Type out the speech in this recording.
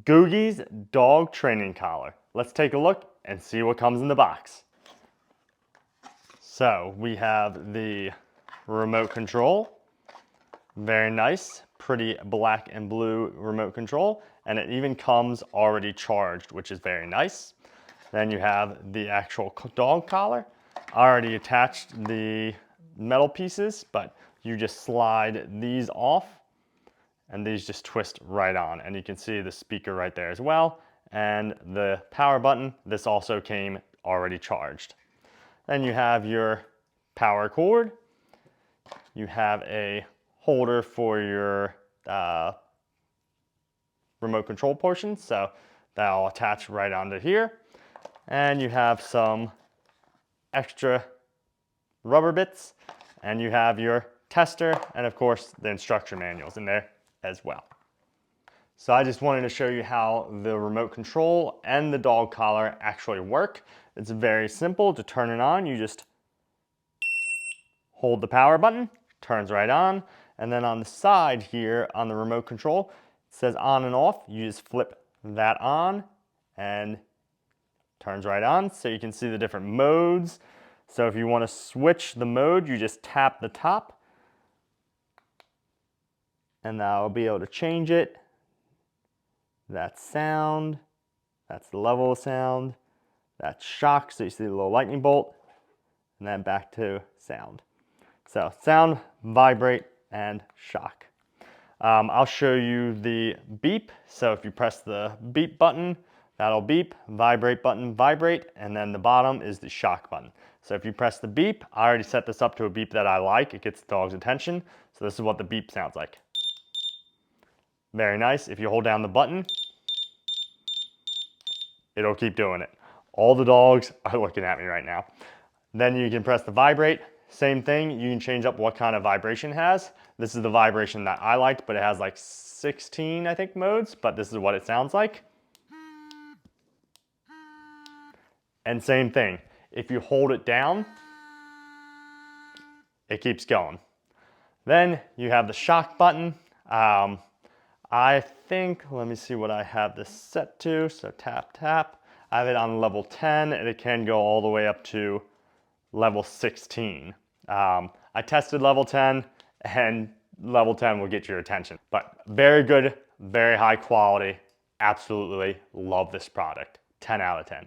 Googie's dog training collar. Let's take a look and see what comes in the box. So we have the remote control. Very nice, pretty black and blue remote control, and it even comes already charged, which is very nice. Then you have the actual dog collar. I already attached the metal pieces, but you just slide these off and these just twist right on. And you can see the speaker right there as well. And the power button, this also came already charged. Then you have your power cord. You have a holder for your remote control portion, so that'll attach right onto here. And you have some extra rubber bits, and you have your tester, and of course the instruction manuals in there as well. So I just wanted to show you how the remote control and the dog collar actually work. It's very simple to turn it on. You just hold the power button, turns right on, and then on the side here on the remote control, it says on and off. You just flip that on and turns right on, so you can see the different modes. So if you want to switch the mode, you just tap the top and that'll be able to change it. That's sound, that's the level of sound, that's shock, so you see the little lightning bolt, and then back to sound. So sound, vibrate, and shock. I'll show you the beep. So if you press the beep button, that'll beep, vibrate button, vibrate, and then the bottom is the shock button. So if you press the beep, I already set this up to a beep that I like. It gets the dog's attention. So this is what the beep sounds like. Very nice. If you hold down the button, it'll keep doing it. All the dogs are looking at me right now. Then you can press the vibrate. Same thing, you can change up what kind of vibration it has. This is the vibration that I liked, but it has like 16, I think, modes, but this is what it sounds like. And same thing, if you hold it down, it keeps going. Then you have the shock button. I think, let me see what I have this set to. So tap, tap. I have it on level 10, and it can go all the way up to level 16. I tested level 10, and level 10 will get your attention. But very good, very high quality. Absolutely love this product. 10 out of 10.